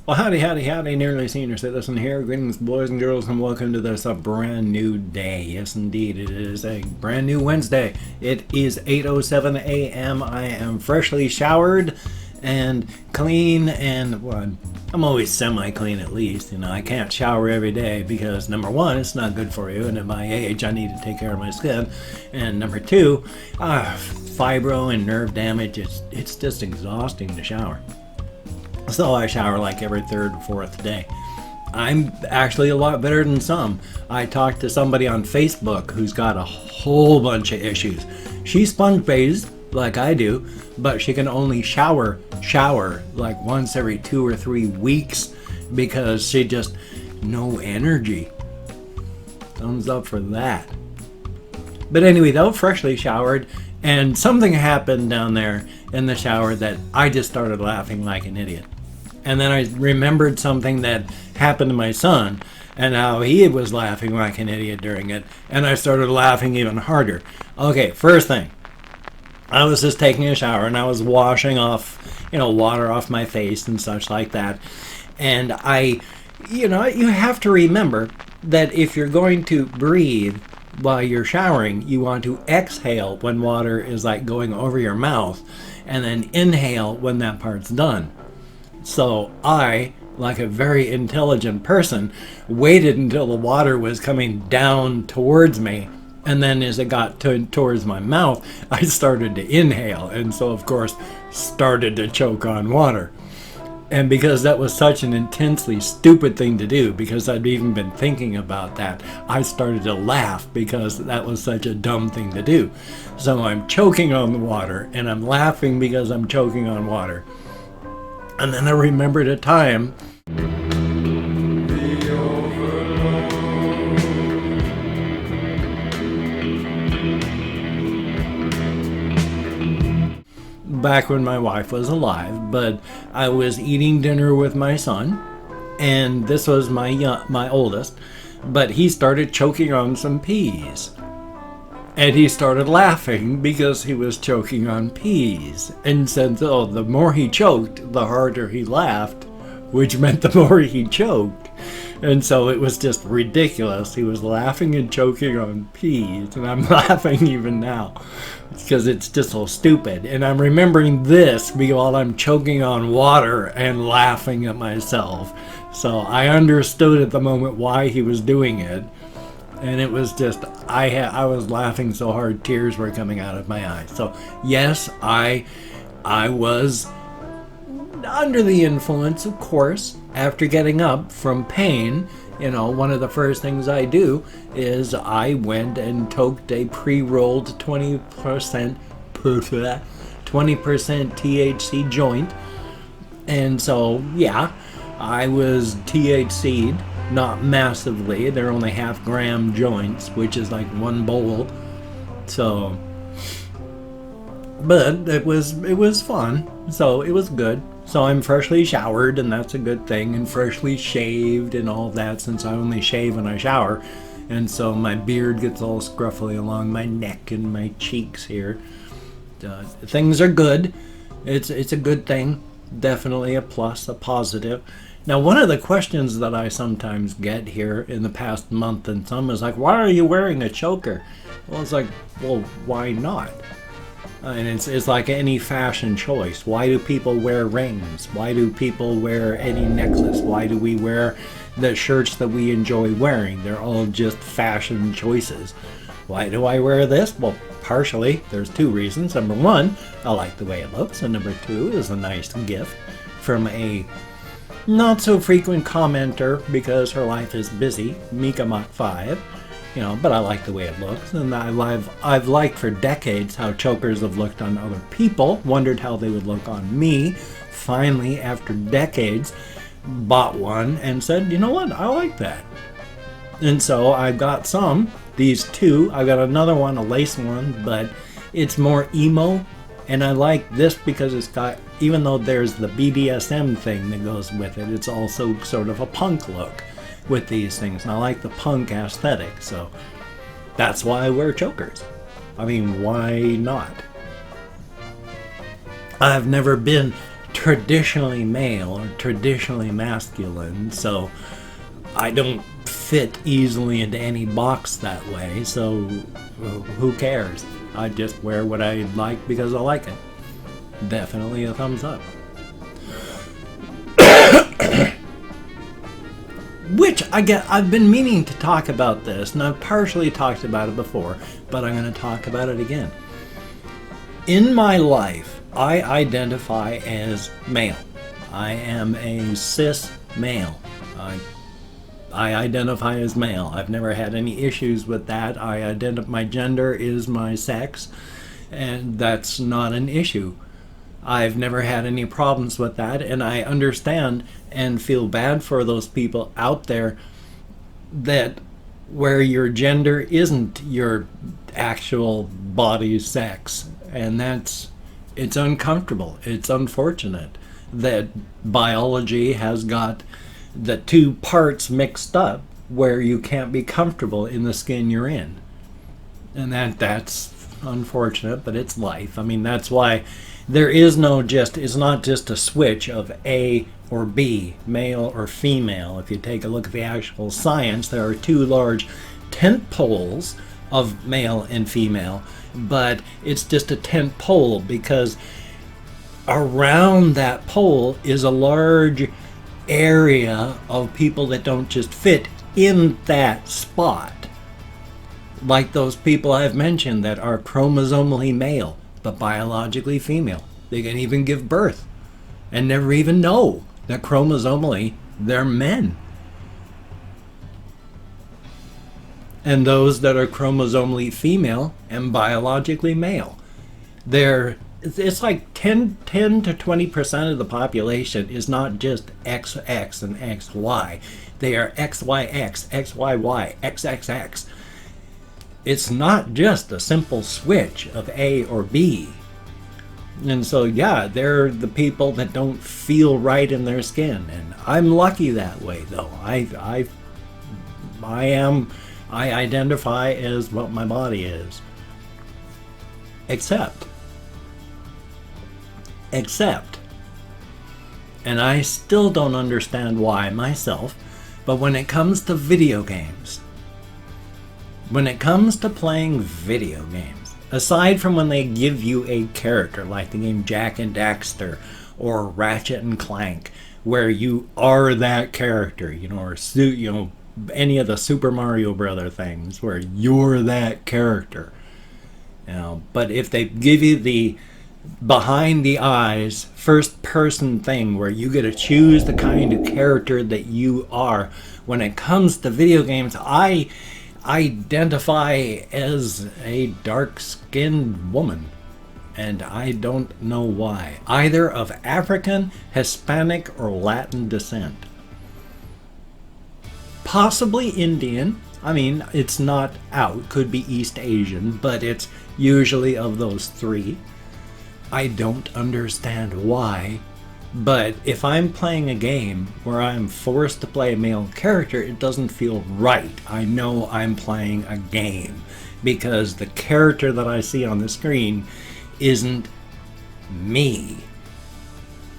Well, howdy, howdy, howdy, nearly senior citizen here. Greetings, boys and girls, and welcome to this a brand new day. Yes, indeed, it is a brand new Wednesday. It is 8:07 a.m. I am freshly showered and clean, and well, I'm always semi-clean at least. You know, I can't shower every day because number one, it's not good for you, and at my age, I need to take care of my skin. And number two, fibro and nerve damage. It's just exhausting to shower. So I shower like every third or fourth day. I'm actually a lot better than some. I talked to somebody on Facebook who's got a whole bunch of issues. She sponge bathes like I do, but she can only shower like once every 2 or 3 weeks because she just no energy. Thumbs up for that. But anyway, though, freshly showered, and something happened down there in the shower that I just started laughing like an idiot. And then I remembered something that happened to my son and how he was laughing like an idiot during it. And I started laughing even harder. Okay, first thing. I was just taking a shower and I was washing off, water off my face and such like that. And you have to remember that if you're going to breathe while you're showering, you want to exhale when water is like going over your mouth and then inhale when that part's done. So I, like a very intelligent person, waited until the water was coming down towards me, and then as it got towards my mouth, I started to inhale, and so of course started to choke on water. And because that was such an intensely stupid thing to do, because I'd even been thinking about that, I started to laugh because that was such a dumb thing to do. So I'm choking on the water, and I'm laughing because I'm choking on water. And then I remembered a time back when my wife was alive, but I was eating dinner with my son, and this was my oldest, but he started choking on some peas. And he started laughing because he was choking on peas. And said, oh, the more he choked, the harder he laughed, which meant the more he choked. And so it was just ridiculous. He was laughing and choking on peas. And I'm laughing even now because it's just so stupid. And I'm remembering this while I'm choking on water and laughing at myself. So I understood at the moment why he was doing it. And it was just, I was laughing so hard, tears were coming out of my eyes. So yes, I was under the influence, of course. After getting up from pain, one of the first things I do is I went and toked a pre-rolled 20% THC joint. And so, yeah, I was THC'd. Not massively, they're only half-gram joints, which is like one bowl. So, but it was fun, so it was good. So I'm freshly showered, and that's a good thing, and freshly shaved and all that, since I only shave when I shower. And so my beard gets all scruffy along my neck and my cheeks here. Things are good. It's a good thing. Definitely a plus, a positive. Now, one of the questions that I sometimes get here in the past month and some is like, why are you wearing a choker? Well, it's like, well, why not? And it's like any fashion choice. Why do people wear rings? Why do people wear any necklace? Why do we wear the shirts that we enjoy wearing? They're all just fashion choices. Why do I wear this? Well, partially, there's two reasons. Number one, I like the way it looks. And number two is a nice gift from a not so frequent commenter because her life is busy, Mika Mach 5, but I like the way it looks. And I've liked for decades how chokers have looked on other people, wondered how they would look on me. Finally, after decades, bought one and said, you know what, I like that. And so I got these two. I got another one, a lace one, but it's more emo. And I like this because it's got, even though there's the BDSM thing that goes with it, it's also sort of a punk look with these things. And I like the punk aesthetic, so that's why I wear chokers. I mean, why not? I've never been traditionally male or traditionally masculine, so I don't fit easily into any box that way, so who cares? I just wear what I like because I like it. Definitely a thumbs up. Which I've been meaning to talk about this, and I've partially talked about it before, but I'm going to talk about it again. In my life, I identify as male. I am a cis male. I identify as male. I've never had any issues with that. My gender is my sex, and that's not an issue. I've never had any problems with that, and I understand and feel bad for those people out there that where your gender isn't your actual body sex, and it's uncomfortable. It's unfortunate that biology has got the two parts mixed up where you can't be comfortable in the skin you're in, and that's unfortunate, but it's life. I mean, that's why there is it's not just a switch of A or B, male or female. If you take a look at the actual science, there are two large tent poles of male and female, but it's just a tent pole because around that pole is a large area of people that don't just fit in that spot. Like those people I've mentioned that are chromosomally male but biologically female. They can even give birth and never even know that chromosomally they're men. And those that are chromosomally female and biologically male, it's like 10 to 20% of the population is not just XX and XY. They are XYX, XYY, XXX. It's not just a simple switch of A or B. And so, yeah, they're the people that don't feel right in their skin. And I'm lucky that way, though. I identify as what my body is. Except, and I still don't understand why myself, but when it comes to video games, when it comes to playing video games, aside from when they give you a character like the game Jak and Daxter or Ratchet and Clank, where you are that character, or any of the Super Mario Brother things where you're that character. But if they give you the behind the eyes first person thing where you get to choose the kind of character that you are, when it comes to video games, I identify as a dark-skinned woman, and I don't know why. Either of African, Hispanic, or Latin descent. Possibly Indian. I mean, it's not out. Could be East Asian, but it's usually of those three. I don't understand why, but if I'm playing a game where I'm forced to play a male character, it doesn't feel right. I know I'm playing a game because the character that I see on the screen isn't me.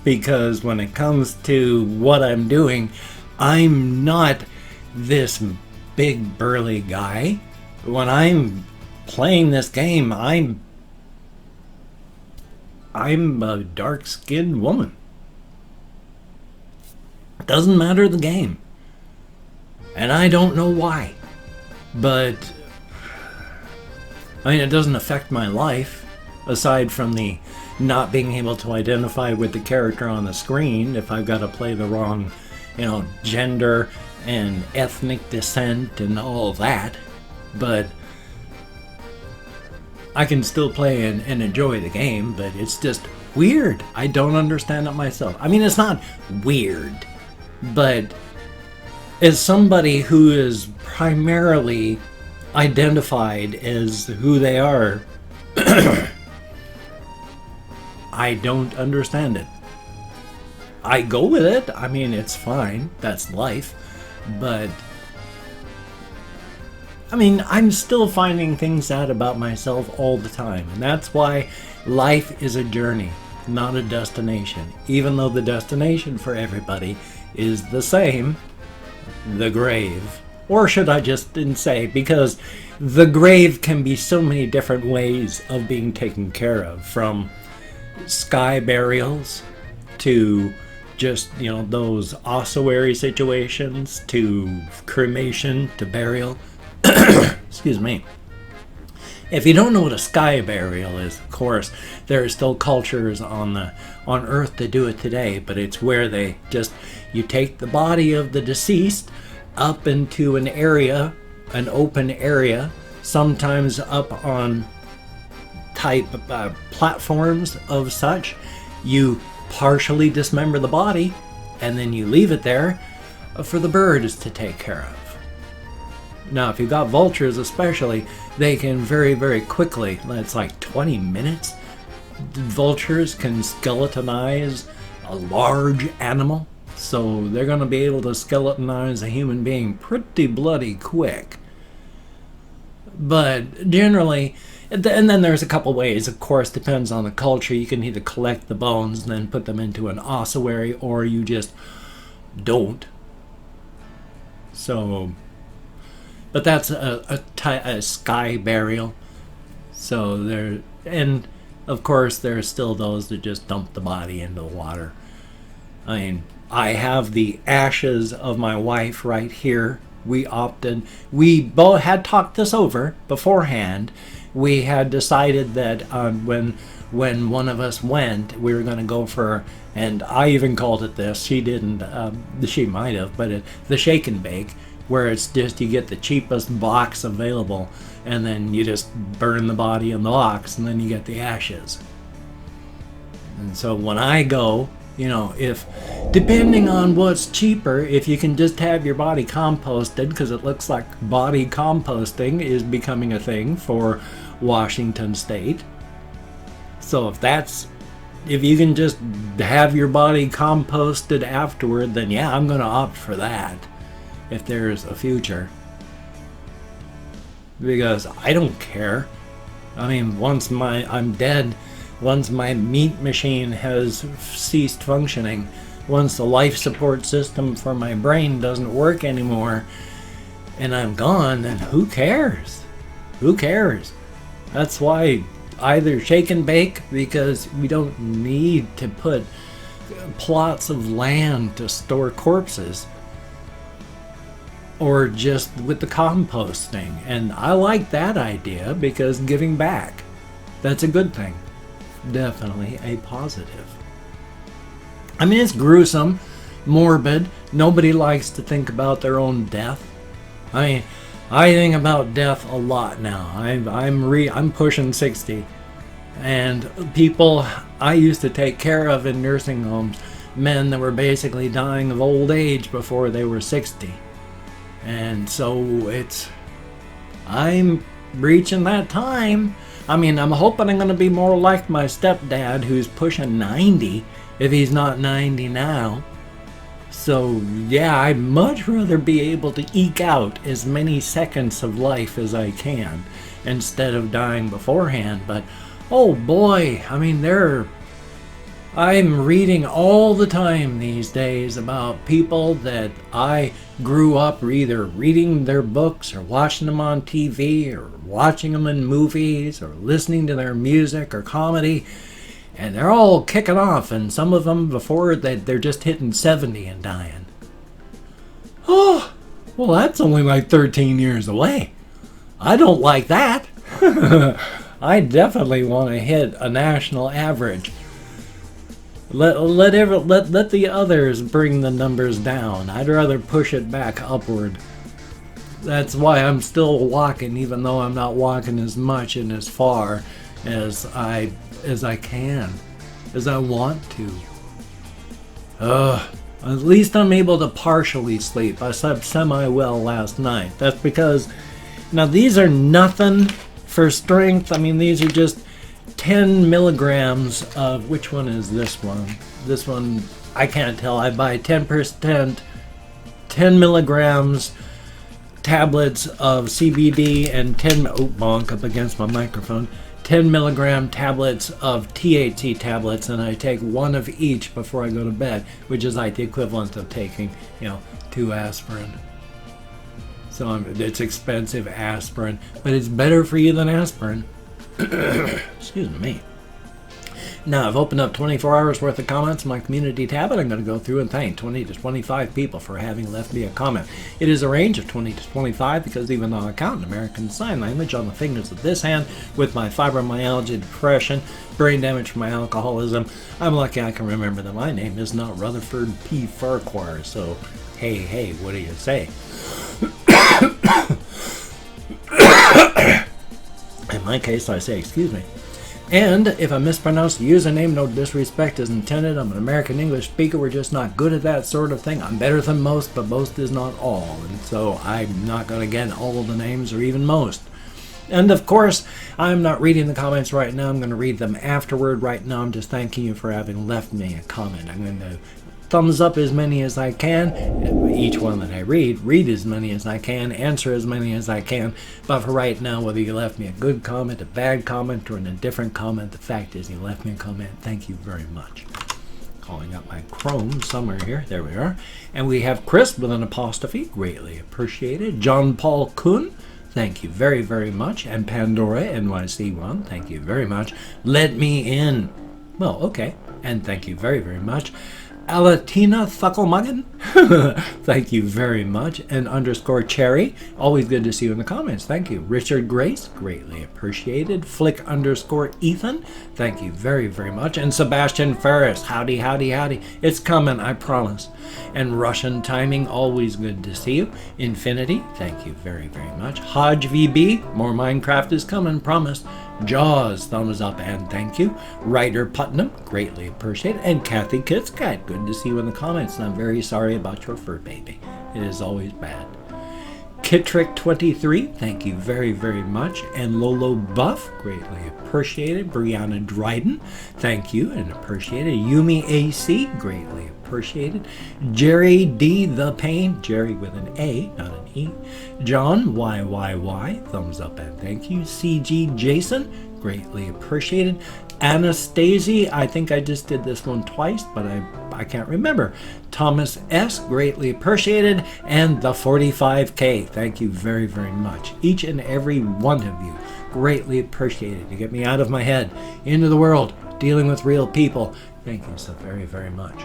Because when it comes to what I'm doing, I'm not this big burly guy. When I'm playing this game, I'm a dark-skinned woman. Doesn't matter the game. And I don't know why. But I mean, it doesn't affect my life, aside from the not being able to identify with the character on the screen if I've got to play the wrong, gender and ethnic descent and all that. But I can still play and enjoy the game, but it's just weird. I don't understand it myself. I mean, it's not weird, but as somebody who is primarily identified as who they are, I don't understand it. I go with it. I mean, it's fine. That's life. But I mean, I'm still finding things out about myself all the time. And that's why life is a journey. not a destination. Even though the destination for everybody is the same, the grave. Or should I just say, because the grave can be so many different ways of being taken care of, from sky burials to just, you know, those ossuary situations, to cremation, to burial. Excuse me. If you don't know what a sky burial is, of course, there are still cultures on Earth that do it today, but it's where you take the body of the deceased up into an area, an open area, sometimes up on type platforms of such. You partially dismember the body, and then you leave it there for the birds to take care of. Now, if you've got vultures especially, they can very, very quickly, it's like 20 minutes, vultures can skeletonize a large animal. So they're going to be able to skeletonize a human being pretty bloody quick. But generally, and then there's a couple ways, of course, depends on the culture. You can either collect the bones and then put them into an ossuary, or you just don't. So, but that's a sky burial. So and of course there's still those that just dump the body into the water. I mean, I have the ashes of my wife right here. We both had talked this over beforehand. We had decided that when one of us went, we were going to go for, and I even called it this, she didn't, she might have, but the shake and bake, where it's just you get the cheapest box available, and then you just burn the body in the box, and then you get the ashes. And so when I go, you know, if depending on what's cheaper, if you can just have your body composted, because it looks like body composting is becoming a thing for Washington State. So if you can just have your body composted afterward, then yeah, I'm going to opt for that if there's a future. Because I don't care. I mean, once I'm dead, once my meat machine has ceased functioning, once the life support system for my brain doesn't work anymore, and I'm gone, then who cares? Who cares? That's why either shake and bake, because we don't need to put plots of land to store corpses, or just with the composting. And I like that idea, because giving back, that's a good thing. Definitely a positive. I mean, it's gruesome, morbid. Nobody likes to think about their own death. I mean, I think about death a lot now. I'm pushing 60, and people I used to take care of in nursing homes, men that were basically dying of old age before they were 60. And so I'm reaching that time. I mean, I'm hoping I'm going to be more like my stepdad, who's pushing 90, if he's not 90 now. So, yeah, I'd much rather be able to eke out as many seconds of life as I can, instead of dying beforehand. But, oh boy, I mean, I'm reading all the time these days about people that I grew up either reading their books or watching them on TV or watching them in movies or listening to their music or comedy, and they're all kicking off, and some of them before they're just hitting 70 and dying. Oh, well, that's only like 13 years away. I don't like that. I definitely want to hit a national average. Let the others bring the numbers down. I'd rather push it back upward. That's why I'm still walking, even though I'm not walking as much and as far as I can, as I want to. At least I'm able to partially sleep. I slept semi-well last night. That's because, now these are nothing for strength. I mean, these are just 10 milligrams of, which one is this one? This one, I can't tell. I buy 10 milligrams tablets of CBD and bonk up against my microphone, 10 milligram tablets of THC tablets, and I take one of each before I go to bed, which is like the equivalent of taking, 2 aspirin. So it's expensive aspirin, but it's better for you than aspirin. Excuse me. Now, I've opened up 24 hours worth of comments in my community tab, and I'm going to go through and thank 20 to 25 people for having left me a comment. It is a range of 20 to 25 because even though I count in American Sign Language on the fingers of this hand with my fibromyalgia, depression, brain damage from my alcoholism, I'm lucky I can remember that my name is not Rutherford P. Farquhar, so hey, what do you say? In my case, I say excuse me. And if I mispronounce the username, no disrespect is intended. I'm an American English speaker. We're just not good at that sort of thing. I'm better than most, but most is not all. And so I'm not going to get all of the names or even most. And of course, I'm not reading the comments right now. I'm going to read them afterward. Right now, I'm just thanking you for having left me a comment. I'm going to thumbs up as many as I can. Each one that I read as many as I can, answer as many as I can. But for right now, whether you left me a good comment, a bad comment, or an indifferent comment, the fact is you left me a comment. Thank you very much. Calling up my Chrome somewhere here. There we are. And we have Chris with an apostrophe. Greatly appreciated. John Paul Kuhn. Thank you very, very much. And Pandora NYC1. Thank you very much. Let me in. Well, okay. And thank you very, very much. Alatina Thucklemuggen, thank you very much. And _ Cherry, always good to see you in the comments. Thank you. Richard Grace, greatly appreciated. Flick _ Ethan, thank you very, very much. And Sebastian Ferris, howdy, howdy, howdy. It's coming, I promise. And Russian Timing, always good to see you. Infinity, thank you very, very much. Hodge VB, more Minecraft is coming, promise. Jaws, thumbs up and thank you. Ryder Putnam, greatly appreciated. And Kathy Kitscat, good to see you in the comments. And I'm very sorry about your fur baby. It is always bad. Kitrick23, thank you very, very much. And Lolo Buff, greatly appreciated. Brianna Dryden, thank you and appreciated. Yumi AC, greatly appreciated. Jerry D. The Pain, Jerry with an A, not an E. John YYY, thumbs up and thank you. CG Jason, greatly appreciated. Anastasia, I think I just did this one twice, but I can't remember. Thomas S, greatly appreciated. And the 45K, thank you very, very much. Each and every one of you, greatly appreciated. You get me out of my head, into the world, dealing with real people. Thank you so very, very much.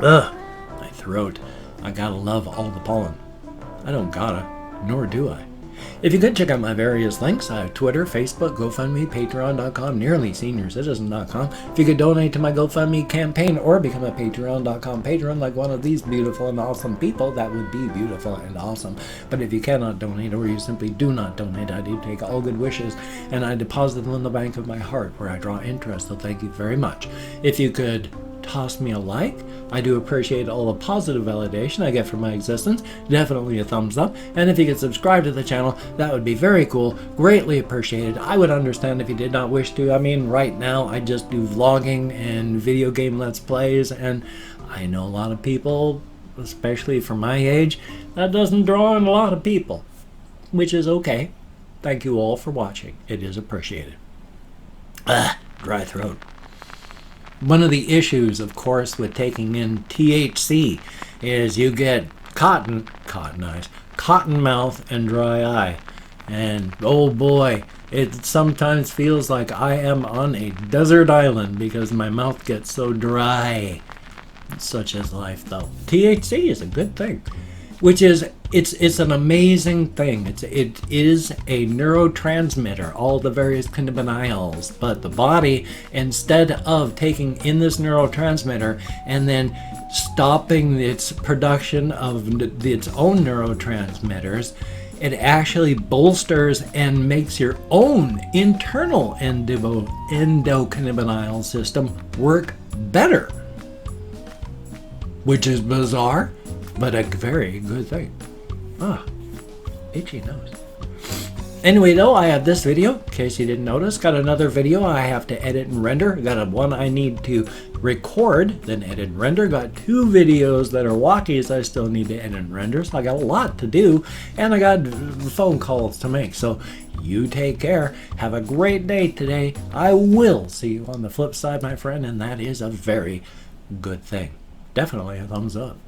Ugh, my throat. I gotta love all the pollen. I don't gotta, nor do I. If you could check out my various links, I have Twitter, Facebook, GoFundMe, Patreon.com, NearlySeniorCitizen.com. If you could donate to my GoFundMe campaign or become a Patreon.com patron like one of these beautiful and awesome people, that would be beautiful and awesome. But if you cannot donate or you simply do not donate, I do take all good wishes and I deposit them in the bank of my heart where I draw interest, so thank you very much. If you could toss me a like, I do appreciate all the positive validation I get from my existence. Definitely a thumbs up. And if you could subscribe to the channel, that would be very cool. Greatly appreciated. I would understand if you did not wish to. I mean, right now I just do vlogging and video game let's plays, and I know a lot of people, especially for my age, that doesn't draw in a lot of people, which is okay. Thank you all for watching. It is appreciated. Dry throat. One of the issues, of course, with taking in THC is you get cotton eyes, cotton mouth, and dry eye. And oh boy, it sometimes feels like I am on a desert island because my mouth gets so dry. Such is life, though. THC is a good thing, which is it's an amazing thing. It is a neurotransmitter, all the various cannabinoids, but the body, instead of taking in this neurotransmitter and then stopping its production of its own neurotransmitters, it actually bolsters and makes your own internal endocannabinoid system work better, which is bizarre, but a very good thing. Ah, itchy nose. Anyway, though, I have this video, in case you didn't notice. Got another video I have to edit and render. Got one I need to record, then edit and render. Got 2 videos that are walkies I still need to edit and render. So I got a lot to do, and I got phone calls to make. So you take care. Have a great day today. I will see you on the flip side, my friend, and that is a very good thing. Definitely a thumbs up.